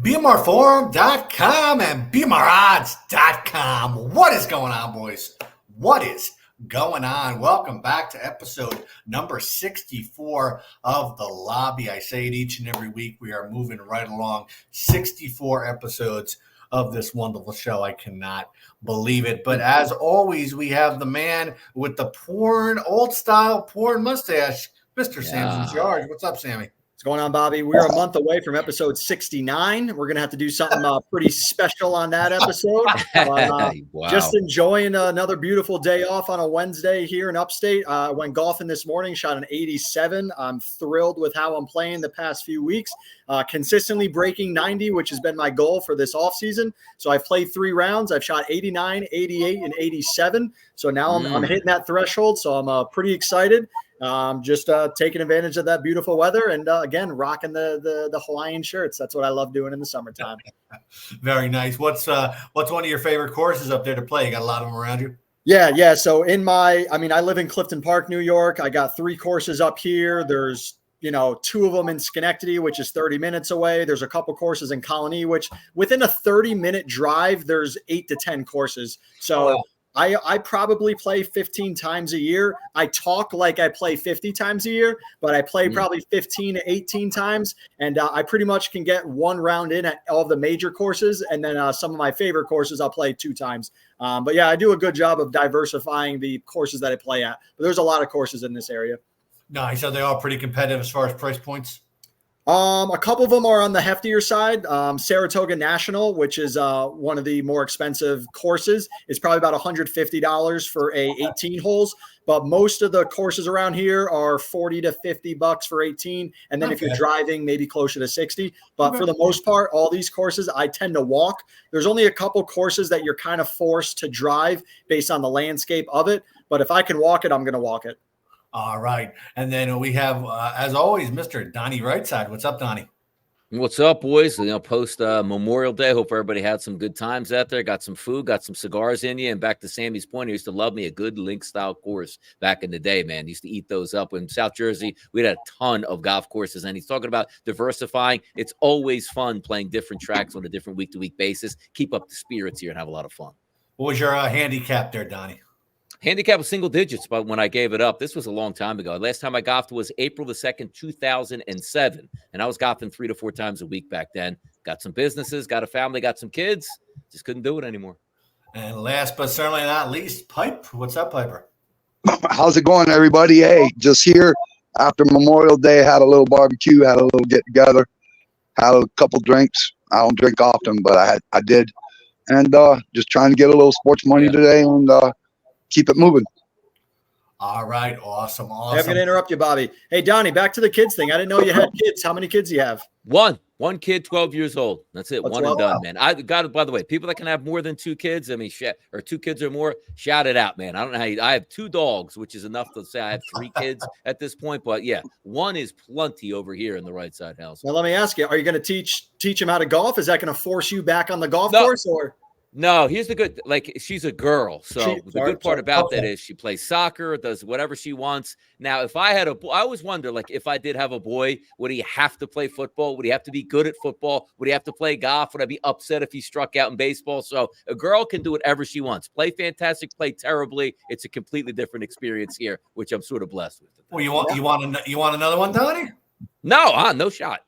BMRforum.com and BMRodds.com. What is going on, boys? What is going on? Welcome back to episode number 64 of The Lobby. I say it each and every week. We are moving right along. 64 episodes of this wonderful show. I cannot believe it. But as always, we have the man with the old-style porn mustache, Mr. Samson George. What's up, Sammy? What's going on, Bobby? We're a month away from episode 69. We're going to have to do something pretty special on that episode. Wow. Just enjoying another beautiful day off on a Wednesday here in upstate. I went golfing this morning, shot an 87. I'm thrilled with how I'm playing the past few weeks. Consistently breaking 90, which has been my goal for this offseason. So I've played 3 rounds. I've shot 89, 88, and 87. So now I'm hitting that threshold. So I'm pretty excited. Just taking advantage of that beautiful weather and again rocking the Hawaiian shirts. That's what I love doing in the summertime. Very nice. What's one of your favorite courses up there to play? You got a lot of them around you? Yeah. So I live in Clifton Park, New York. I got 3 courses up here. There's 2 of them in Schenectady, which is 30 minutes away. There's a couple courses in Colony, which within a 30-minute drive, there's 8 to 10 courses. So. Oh, wow. I probably play 15 times a year. I talk like I play 50 times a year, but I play probably 15 to 18 times. And I pretty much can get 1 round in at all of the major courses. And then some of my favorite courses I'll play 2 times. But yeah, I do a good job of diversifying the courses that I play at. But there's a lot of courses in this area. Nice. So they're all pretty competitive as far as price points? A couple of them are on the heftier side. Saratoga National, which is one of the more expensive courses, is probably about $150 for 18 holes. But most of the courses around here are $40 to $50 for 18. And then if you're driving, maybe closer to 60. But for the most part, all these courses, I tend to walk. There's only a couple courses that you're kind of forced to drive based on the landscape of it. But if I can walk it, I'm going to walk it. All right. And then we have, as always, Mr. Donnie Rightside. What's up, Donnie? What's up, boys? Post Memorial Day. Hope everybody had some good times out there. Got some food, got some cigars in you. And back to Sammy's point, he used to love me a good link-style course back in the day, man. He used to eat those up. In South Jersey, we had a ton of golf courses. And he's talking about diversifying. It's always fun playing different tracks on a different week-to-week basis. Keep up the spirits here and have a lot of fun. What was your handicap there, Donnie? Handicap was single digits, but when I gave it up, this was a long time ago. Last time I golfed was April the 2nd, 2007. And I was golfing 3 to 4 times a week back then. Got some businesses, got a family, got some kids. Just couldn't do it anymore. And last but certainly not least, Pipe. What's up, Piper? How's it going, everybody? Hey, just here after Memorial Day, had a little barbecue, had a little get together, had a couple drinks. I don't drink often, but I did. And just trying to get a little sports money today and keep it moving. All right. Awesome. I'm going to interrupt you, Bobby. Hey, Donnie, back to the kids thing. I didn't know you had kids. How many kids do you have? One kid, 12 years old. That's it. One and done, man. I got it. By the way, people that can have more than 2 kids, or 2 kids or more, shout it out, man. I don't know how I have 2 dogs, which is enough to say I have 3 kids at this point. But yeah, 1 is plenty over here in the right side house. Now, let me ask you, are you going to teach him how to golf? Is that going to force you back on the golf course or? No, here's the good, she's a girl. So the good part about that is she plays soccer, does whatever she wants. Now, if I had I always wonder, if I did have a boy, would he have to play football? Would he have to be good at football? Would he have to play golf? Would I be upset if he struck out in baseball? So a girl can do whatever she wants. Play fantastic, play terribly. It's a completely different experience here, which I'm sort of blessed with. Well, you want another one, Donnie? No, no shot,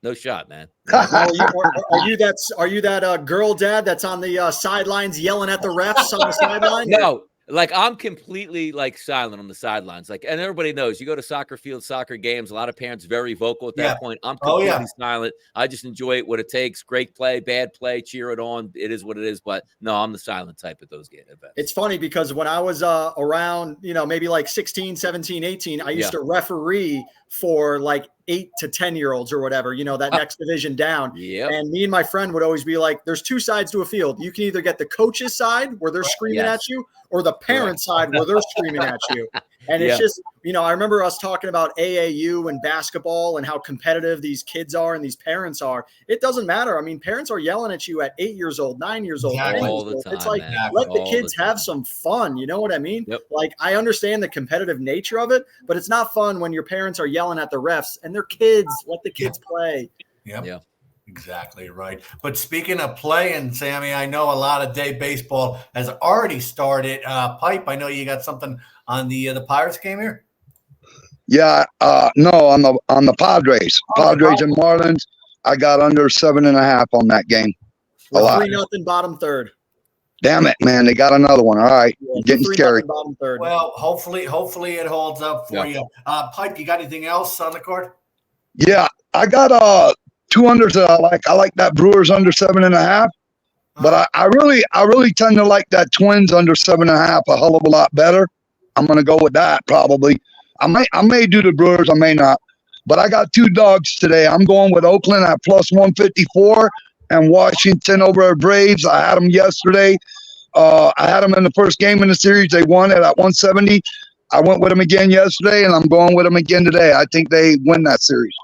man. Are you that girl dad that's on the sidelines yelling at the refs on the sideline? No, I'm completely silent on the sidelines. And everybody knows you go to soccer fields, soccer games. A lot of parents very vocal at that point. I'm completely silent. I just enjoy it. What it takes, great play, bad play, cheer it on. It is what it is. But no, I'm the silent type at those events. It's funny because when I was around, maybe 16, 17, 18, I used to referee for 8 to 10-year-olds or whatever, that next division down. Yep. And me and my friend would always be like, there's 2 sides to a field. You can either get the coach's side where they're screaming at you or the parent side where they're screaming at you. And it's just, I remember us talking about AAU and basketball and how competitive these kids are and these parents are. It doesn't matter. I mean, parents are yelling at you at 8 years old, 9 years old. Exactly. All the time, it's let all the kids have some fun. You know what I mean? Yep. I understand the competitive nature of it, but it's not fun when your parents are yelling at the refs and they're kids. Let the kids play. Yep. Yeah. Exactly right. But speaking of playing, Sammy, I know a lot of day baseball has already started. Pipe, I know you got something on the Pirates game here. Yeah, no, on the Padres, Padres and Marlins. I got under 7.5 on that game. We're A lot. 3-0 bottom third. Damn it, man! They got another one. All right, getting scary. Bottom third. Well, hopefully it holds up for you. Pipe, you got anything else on the card? Yeah, I got 2 unders that I like. I like that Brewers under 7.5, but I really tend to like that Twins under 7.5 a hell of a lot better. I'm gonna go with that probably. I may do the Brewers, I may not. But I got 2 dogs today. I'm going with Oakland at plus 154 and Washington over at Braves. I had them yesterday. I had them in the first game in the series. They won it at 170. I went with them again yesterday, and I'm going with them again today. I think they win that series.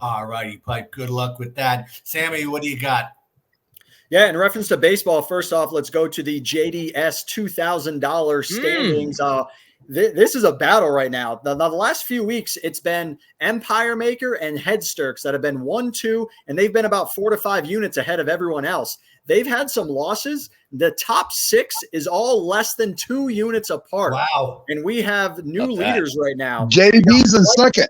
All righty, Pipe. Good luck with that. Sammy, what do you got? Yeah, in reference to baseball, first off, let's go to the JDS $2,000 standings. This is a battle right now. The last few weeks, it's been Empire Maker and Headsturks that have been 1-2, and they've been about 4 to 5 units ahead of everyone else. They've had some losses. The top 6 is all less than 2 units apart. Wow. And we have new leaders right now. JD's in second.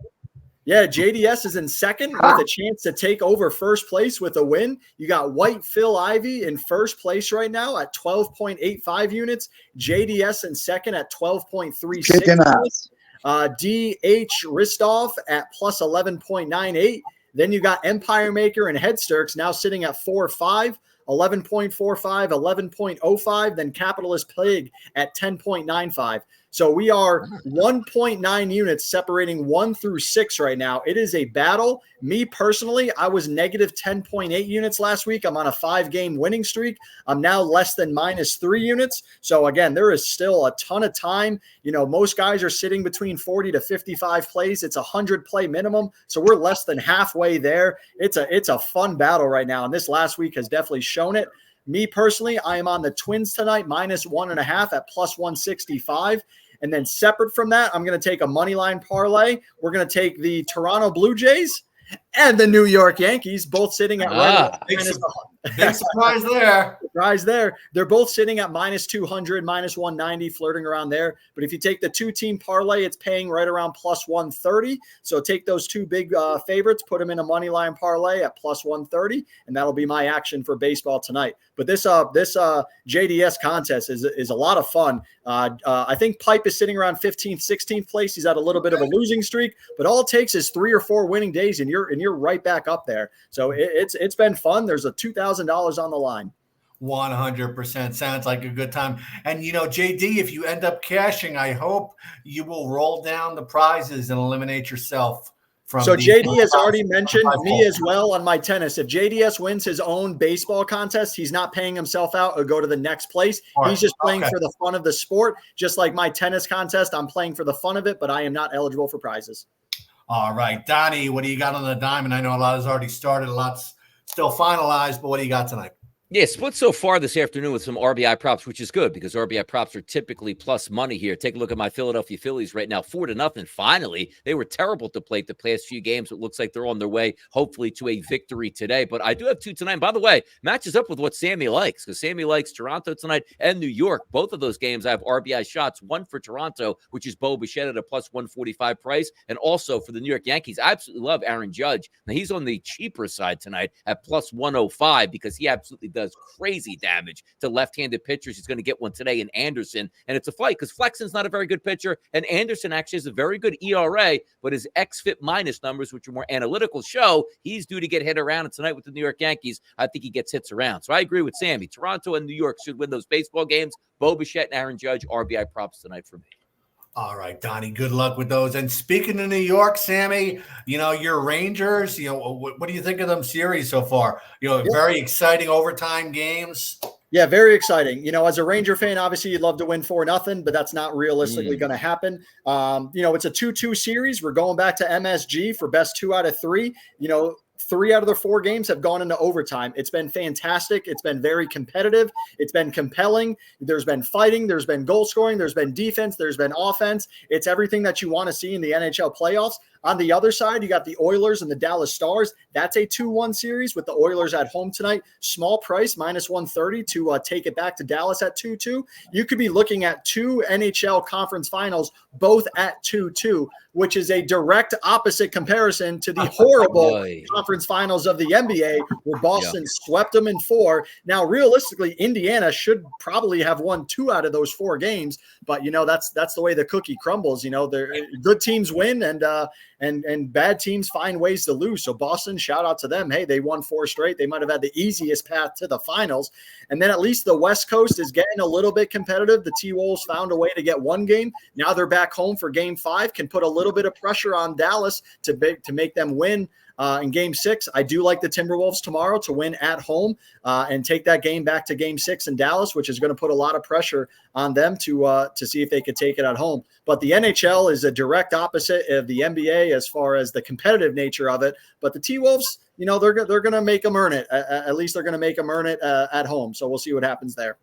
Yeah, JDS is in second with a chance to take over first place with a win. You got White Phil Ivy in first place right now at 12.85 units. JDS in second at 12.36 units. DH Ristov at plus 11.98. Then you got Empire Maker and Headsturks now sitting at 4.5. 11.45, 11.05, then Capitalist Pig at 10.95. So we are 1.9 units separating 1 through 6 right now. It is a battle. Me personally, I was negative 10.8 units last week. I'm on a 5-game winning streak. I'm now less than minus 3 units. So again, there is still a ton of time. You know, most guys are sitting between 40 to 55 plays. It's 100 play minimum. So we're less than halfway there. It's a fun battle right now. And this last week has definitely shown it. Me personally, I am on the Twins tonight, minus 1.5 at plus 165. And then separate from that, I'm going to take a money line parlay. We're going to take the Toronto Blue Jays and the New York Yankees, both sitting at right big surprise there. Surprise there. They're both sitting at minus 200, minus 190, flirting around there. But if you take the 2-team parlay, it's paying right around plus 130. So take those 2 big favorites, put them in a money line parlay at plus 130, and that'll be my action for baseball tonight. But this JDS contest is a lot of fun. I think Pipe is sitting around 15th, 16th place. He's had a little bit of a losing streak, but all it takes is 3 or 4 winning days, and you're right back up there. So it's been fun. There's a $2,000 on the line. 100% sounds like a good time. And, you know, JD, if you end up cashing, I hope you will roll down the prizes and eliminate yourself. So JD has already mentioned me as well on my tennis. If JDS wins his own baseball contest, he's not paying himself out or go to the next place. He's just playing for the fun of the sport. Just like my tennis contest, I'm playing for the fun of it, but I am not eligible for prizes. All right. Donnie, what do you got on the diamond? I know a lot has already started. A lot's still finalized, but what do you got tonight? Yeah, split so far this afternoon with some RBI props, which is good because RBI props are typically plus money here. Take a look at my Philadelphia Phillies right now, 4-0. Finally, they were terrible to plate the past few games. It looks like they're on their way, hopefully, to a victory today. But I do have 2 tonight. By the way, matches up with what Sammy likes because Sammy likes Toronto tonight and New York. Both of those games, I have RBI shots. One for Toronto, which is Bo Bichette at a plus 145 price, and also for the New York Yankees. I absolutely love Aaron Judge. Now he's on the cheaper side tonight at plus 105 because he absolutely does crazy damage to left-handed pitchers. He's going to get one today in Anderson, and it's a fight because Flexen's not a very good pitcher, and Anderson actually has a very good ERA, but his xFIP minus numbers, which are more analytical, show he's due to get hit around. And tonight with the New York Yankees, I think he gets hits around. So I agree with Sammy. Toronto and New York should win those baseball games. Bo Bichette and Aaron Judge, RBI props tonight for me. All right, Donnie, good luck with those. And speaking of New York, Sammy, you know, your Rangers, you know, what do you think of them series so far? You know, very exciting overtime games. Yeah, very exciting. You know, as a Ranger fan, obviously you'd love to win 4-0, but that's not realistically going to happen. You know, it's a 2-2 series. We're going back to MSG for best 2 out of 3. You know, 3 out of the 4 games have gone into overtime. It's been fantastic. It's been very competitive. It's been compelling. There's been fighting. There's been goal scoring. There's been defense. There's been offense. It's everything that you want to see in the NHL playoffs. On the other side, you got the Oilers and the Dallas Stars. That's a 2-1 series with the Oilers at home tonight. Small price, -130 to take it back to Dallas at 2-2. You could be looking at 2 NHL conference finals, both at 2-2, which is a direct opposite comparison to the horrible conference finals of the NBA, where Boston swept them in 4. Now, realistically, Indiana should probably have won 2 out of those 4 games, but that's the way the cookie crumbles. The good teams win, and bad teams find ways to lose. So Boston, shout out to them. Hey, they won 4 straight. They might have had the easiest path to the finals. And then at least the West Coast is getting a little bit competitive. The T-Wolves found a way to get 1 game. Now they're back home for game 5, can put a little bit of pressure on Dallas to make them win in game 6. I do like the Timberwolves tomorrow to win at home and take that game back to game 6 in Dallas, which is going to put a lot of pressure on them to see if they could take it at home. But the NHL is a direct opposite of the NBA as far as the competitive nature of it. But the T-Wolves, they're going to make them earn it. At least they're going to make them earn it at home. So we'll see what happens there.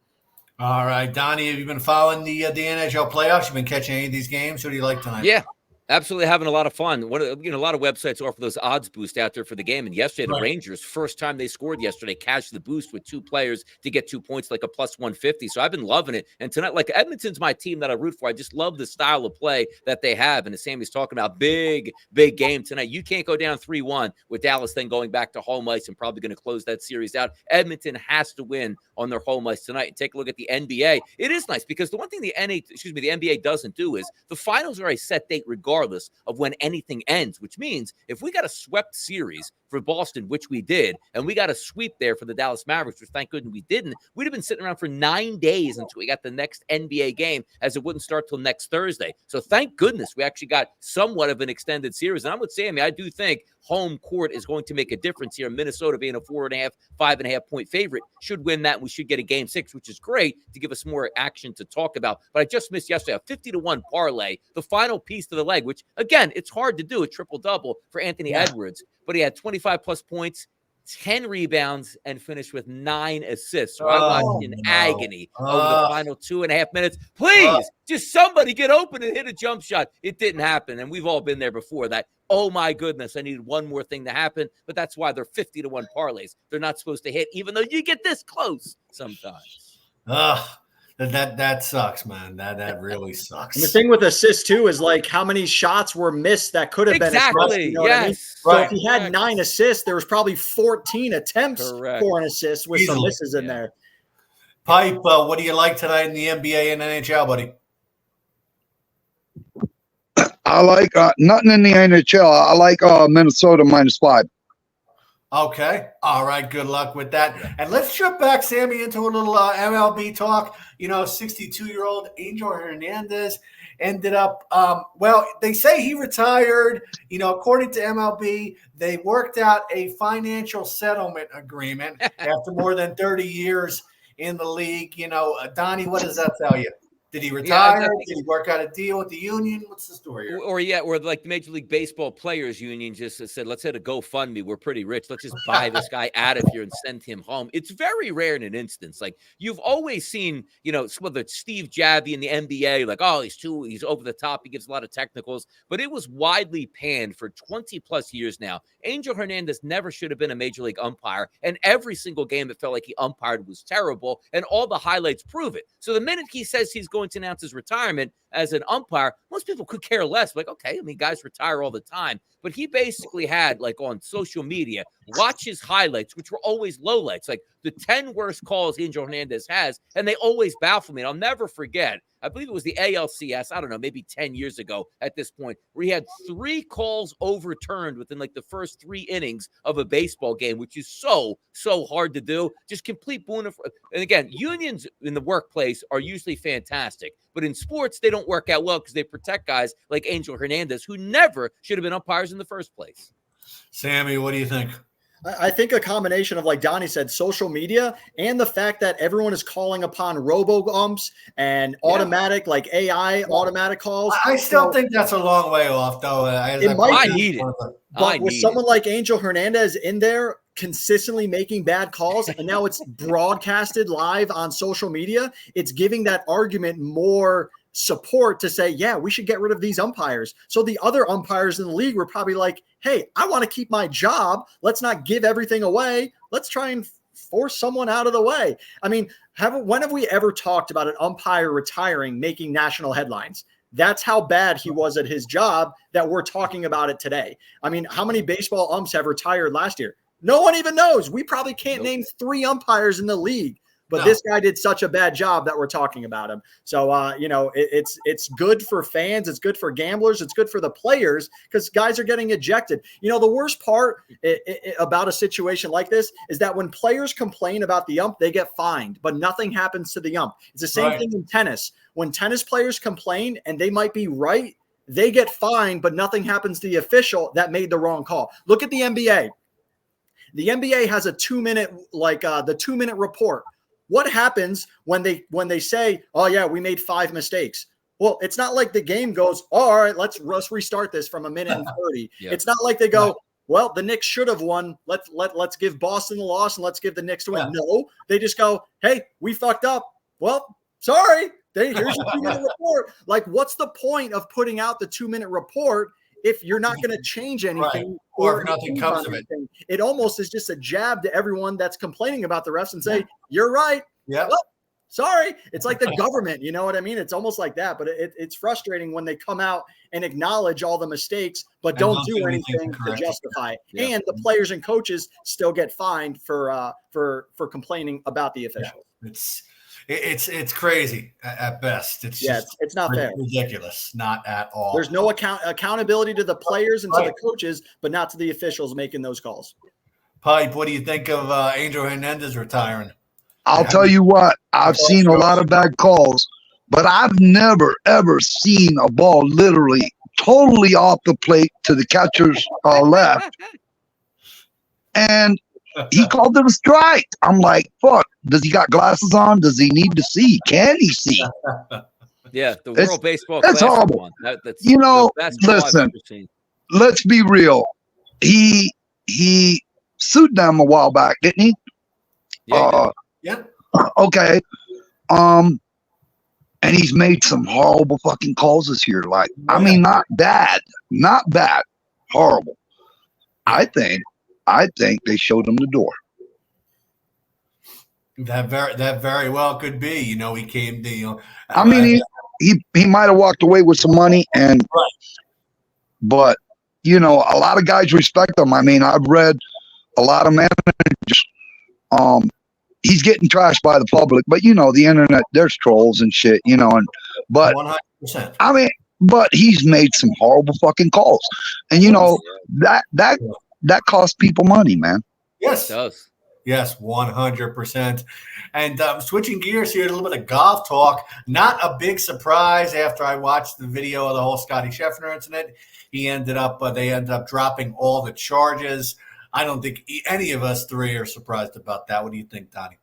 All right, Donnie, have you been following the NHL playoffs? You've been catching any of these games? Who do you like tonight? Yeah. Absolutely having a lot of fun. A lot of websites offer those odds boost out there for the game. And yesterday, the Rangers, first time they scored yesterday, cashed the boost with 2 players to get 2 points, like a +150. So I've been loving it. And tonight, like Edmonton's my team that I root for. I just love the style of play that they have. And as Sammy's talking about, big game tonight. You can't go down 3-1 with Dallas then going back to home ice and probably going to close that series out. Edmonton has to win on their home ice tonight. And take a look at the NBA. It is nice because the one thing the NBA doesn't do is the finals are a set date regardless of when anything ends, which means if we got a swept series for Boston, which we did, and we got a sweep there for the Dallas Mavericks, which thank goodness we didn't, we'd have been sitting around for 9 days until we got the next NBA game, as it wouldn't start till next Thursday. So thank goodness we actually got somewhat of an extended series. And I'm with Sammy. I do think home court is going to make a difference here. Minnesota being a 4.5, 5.5 point favorite should win that. And we should get a game 6, which is great to give us more action to talk about. But I just missed yesterday a 50-1 parlay, the final piece to the leg, which again, it's hard to do a triple-double for Anthony Edwards, but he had 25 plus points, 10 rebounds, and finished with 9 assists. So I watched in agony over the final 2.5 minutes. Please, just somebody get open and hit a jump shot. It didn't happen, and we've all been there before that. Oh, my goodness, I needed one more thing to happen, but that's why they're 50-1 parlays. They're not supposed to hit, even though you get this close sometimes. That sucks, man. That really sucks. And the thing with assists too is like how many shots were missed that could have been assists. You know what I mean? So if he had 9 assists, there was probably 14 attempts for an assist with some misses in there. Pipe, what do you like tonight in the NBA and NHL, buddy? I like nothing in the NHL. I like Minnesota -5. Okay. All right. Good luck with that. And let's jump back, Sammy, into a little MLB talk. 62-year-old Angel Hernandez ended up, they say he retired. According to MLB, they worked out a financial settlement agreement after more than 30 years in the league. Donnie, what does that tell you? Did he retire? Did he work out a deal with the union? What's the story here? Or like the Major League Baseball Players Union just said, let's hit a GoFundMe. We're pretty rich. Let's just buy this guy out of here and send him home. It's very rare in an instance. Like you've always seen, whether it's Steve Javie in the NBA, like, oh, he's over the top. He gives a lot of technicals, but it was widely panned for 20 plus years now. Angel Hernandez never should have been a Major League umpire. And every single game it felt like he umpired was terrible. And all the highlights prove it. So the minute he says he's going to announce his retirement as an umpire, most people could care less. Like, okay, guys retire all the time. But he basically had, like, on social media, watch his highlights, which were always lowlights, like the 10 worst calls Angel Hernandez has, and they always baffle me. And I'll never forget, I believe it was the ALCS, I don't know, maybe 10 years ago at this point, where he had 3 calls overturned within like the first 3 innings of a baseball game, which is so hard to do. Just complete boon. And again, unions in the workplace are usually fantastic, but in sports, they don't work out well because they protect guys like Angel Hernandez, who never should have been umpires in the first place. Sammy, what do you think? I think a combination of, like Donnie said, social media and the fact that everyone is calling upon robo-umps and automatic, like AI automatic calls. I still think that's a long way off, though. I need it. But with someone like Angel Hernandez in there consistently making bad calls, and now it's broadcasted live on social media, it's giving that argument more support to say, yeah, we should get rid of these umpires. So the other umpires in the league were probably like, hey, I want to keep my job. Let's not give everything away. Let's try and force someone out of the way. I mean, when have we ever talked about an umpire retiring, making national headlines? That's how bad he was at his job that we're talking about it today. I mean, how many baseball umps have retired last year? No one even knows. We probably can't name 3 umpires in the league. But this guy did such a bad job that we're talking about him. So, it's good for fans. It's good for gamblers. It's good for the players because guys are getting ejected. The worst part about a situation like this is that when players complain about the ump, they get fined, but nothing happens to the ump. It's the same thing in tennis. When tennis players complain and they might be right, they get fined, but nothing happens to the official that made the wrong call. Look at the NBA. The NBA has a 2-minute, the 2-minute report. What happens when they say, oh, yeah, we made 5 mistakes? Well, it's not like the game goes, oh, all right, let's restart this from 1:30. Yeah. It's not like they go, well, the Knicks should have won. Let's give Boston the loss and let's give the Knicks the win. Yeah. No, they just go, hey, we fucked up. Well, sorry. Here's your 2-minute report. Like, what's the point of putting out the 2-minute report if you're not going to change anything or if nothing comes of it? It almost is just a jab to everyone that's complaining about the refs and say, you're right. Yeah. Well, sorry. It's like the government. You know what I mean? It's almost like that. But it's frustrating when they come out and acknowledge all the mistakes, but don't do anything to justify it. Yeah. And the players and coaches still get fined for complaining about the officials. It's crazy at best. It's not fair. Ridiculous. Not at all. There's no accountability to the players and to the coaches, but not to the officials making those calls. Pipe, what do you think of Angel Hernandez retiring? I'll tell you what, I've seen a lot of bad calls, but I've never, ever seen a ball literally totally off the plate to the catcher's left. And he called it a strike. I'm like, fuck, does he got glasses on? Does he need to see? Can he see? Yeah, the World Baseball Classic horrible. One. That's listen, let's be real. He sued them a while back, didn't he? Yeah. Yeah. Okay. And he's made some horrible fucking calls this year. Like, I mean, not bad, horrible. I think they showed him the door. That very well could be. He came to. I mean, he might have walked away with some money, but a lot of guys respect him. I mean, I've read a lot of managers. He's getting trashed by the public, but the internet, there's trolls and shit, but 100%. I mean, but he's made some horrible fucking calls, and that costs people money, man. Yes, it does. Yes, 100%. And switching gears here, a little bit of golf talk. Not a big surprise after I watched the video of the whole Scottie Scheffler incident. They ended up dropping all the charges. I don't think any of us 3 are surprised about that. What do you think, Donnie?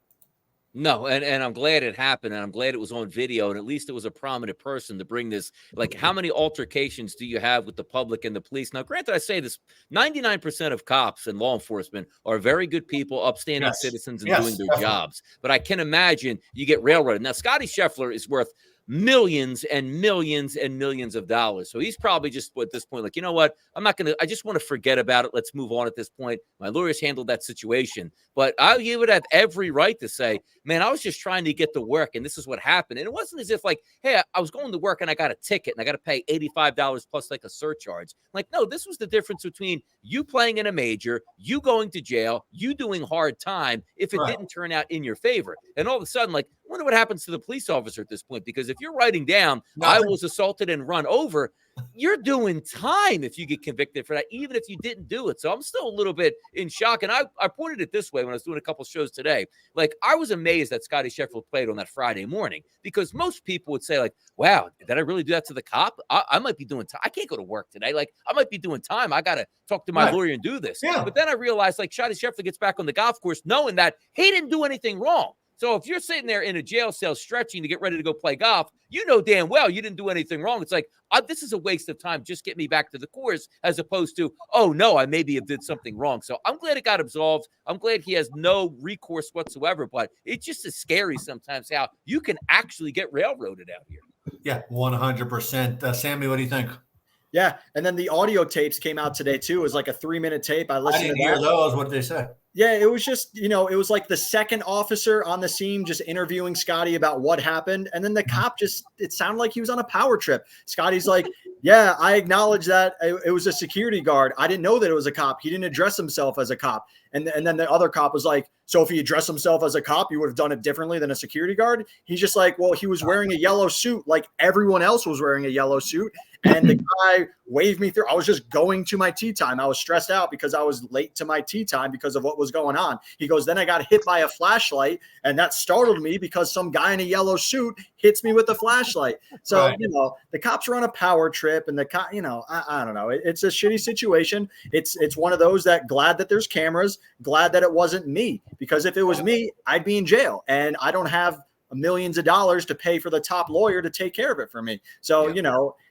No, and I'm glad it happened, and I'm glad it was on video, and at least it was a prominent person to bring this. Like, how many altercations do you have with the public and the police? Now, granted, I say this, 99% of cops and law enforcement are very good people, upstanding citizens, and doing their jobs. But I can imagine you get railroaded. Now, Scottie Scheffler is worth millions and millions and millions of dollars. So he's probably just at this point, like, you know what? I just want to forget about it. Let's move on at this point. My lawyers handled that situation. But he would have every right to say, man, I was just trying to get to work and this is what happened. And it wasn't as if like, hey, I was going to work and I got a ticket and I got to pay $85 plus like a surcharge. Like, no, this was the difference between you playing in a major, you going to jail, you doing hard time if it didn't turn out in your favor. And all of a sudden, like, I wonder what happens to the police officer at this point, because if you're writing down, I was assaulted and run over, you're doing time if you get convicted for that, even if you didn't do it. So I'm still a little bit in shock. And I pointed it this way when I was doing a couple shows today. Like, I was amazed that Scottie Scheffler played on that Friday morning, because most people would say, like, wow, did I really do that to the cop? I might be doing time. I can't go to work today. Like, I might be doing time. I got to talk to my lawyer and do this. Yeah. But then I realized, like, Scottie Scheffler gets back on the golf course knowing that he didn't do anything wrong. So if you're sitting there in a jail cell stretching to get ready to go play golf, you know damn well you didn't do anything wrong. It's like, this is a waste of time. Just get me back to the course, as opposed to, oh, no, I maybe did something wrong. So I'm glad it got absolved. I'm glad he has no recourse whatsoever. But it's just as scary sometimes how you can actually get railroaded out here. Yeah, 100%. Sammy, what do you think? Yeah, and then the audio tapes came out today too. It was like a 3-minute tape. I listened I didn't to hear that. those. What did they say? Yeah, it was just, it was like the second officer on the scene just interviewing Scottie about what happened. And then the cop it sounded like he was on a power trip. Scottie's like, yeah, I acknowledge that it was a security guard. I didn't know that it was a cop. He didn't address himself as a cop. And then the other cop was like, so if he addressed himself as a cop, you would have done it differently than a security guard? He's just like, well, he was wearing a yellow suit like everyone else was wearing a yellow suit. And the guy waved me through. I was just going to my tea time. I was stressed out because I was late to my tea time because of what was going on. He goes, then I got hit by a flashlight, and that startled me because some guy in a yellow suit hits me with a flashlight. So, Right. The cops are on a power trip, and the cop, I don't know. It's a shitty situation. It's one of those that glad that there's cameras, glad that it wasn't me, because if it was me, I'd be in jail, and I don't have millions of dollars to pay for the top lawyer to take care of it for me. So,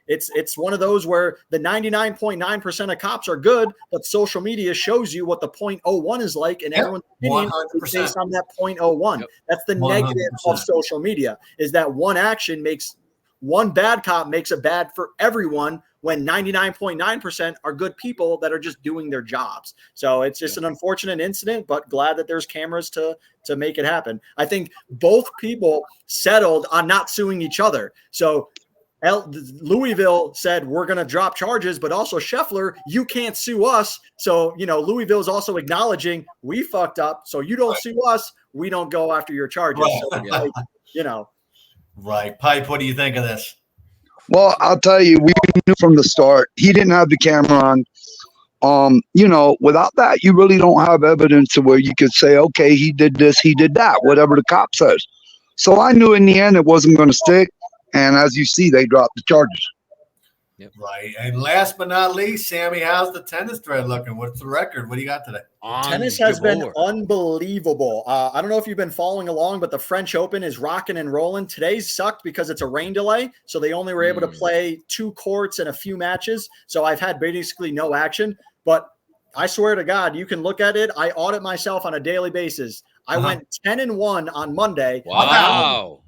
it's one of those where the 99.9% of cops are good, but social media shows you what the 0.01 is like, and everyone's opinion is based on that 0.01. Yep. That's the 100%. Negative of social media, is that one action makes one bad cop makes it bad for everyone, when 99.9% are good people that are just doing their jobs. So it's just an unfortunate incident, but glad that there's cameras to make it happen. I think both people settled on not suing each other. So Louisville said, we're going to drop charges, but also Scheffler, you can't sue us. So, Louisville is also acknowledging we fucked up. So you don't sue us. We don't go after your charges. Right. So, Right. Pipe, what do you think of this? Well, I'll tell you, we knew from the start he didn't have the camera on. Without that, you really don't have evidence to where you could say, okay, he did this, he did that, whatever the cop says. So I knew in the end it wasn't going to stick. And as you see, they dropped the charges. Yep. Right. And last but not least, Sammy, how's the tennis thread looking? What's the record? What do you got today? Tennis has been unbelievable. I don't know if you've been following along, but the French Open is rocking and rolling. Today's sucked because it's a rain delay, so they only were able to play 2 courts and a few matches. So I've had basically no action. But I swear to God, you can look at it. I audit myself on a daily basis. I went 10-1 on Monday. Wow.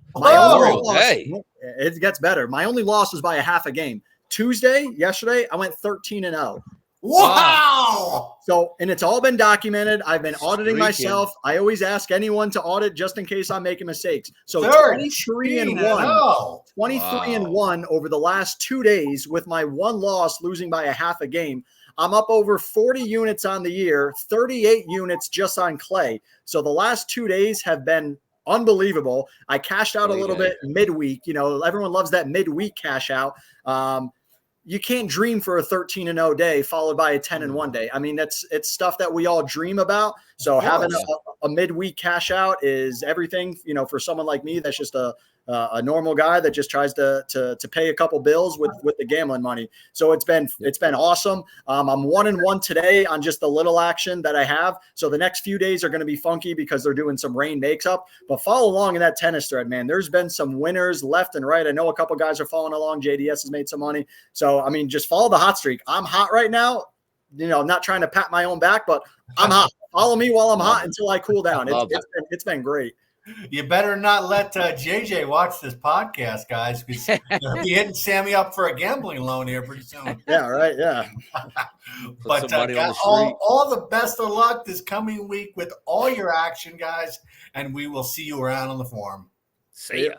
It gets better. My only loss was by a half a game. Yesterday, I went 13-0. Wow. So, and it's all been documented. I've been auditing myself. I always ask anyone to audit just in case I'm making mistakes. So 23-1, 23-1 over the last 2 days, with my one loss losing by a half a game. I'm up over 40 units on the year, 38 units just on clay. So the last 2 days have been unbelievable. I cashed out a little bit midweek. Everyone loves that midweek cash out. You can't dream for a 13-0 day followed by a 10-1 day. I mean, it's stuff that we all dream about. So having a midweek cash out is everything, for someone like me that's just a normal guy that just tries to pay a couple bills with the gambling money. So it's been awesome. I'm 1-1 today on just the little action that I have. So the next few days are going to be funky because they're doing some rain makes up. But follow along in that tennis thread, man. There's been some winners left and right. I know a couple guys are following along. JDS has made some money. So I mean, just follow the hot streak. I'm hot right now. I'm not trying to pat my own back, but I'm hot. Follow me while I'm hot until I cool down. It's been great. You better not let JJ watch this podcast, guys, because you'll be hitting Sammy up for a gambling loan here pretty soon. Yeah, right. Yeah. But all the best of luck this coming week with all your action, guys, and we will see you around on the forum. See ya.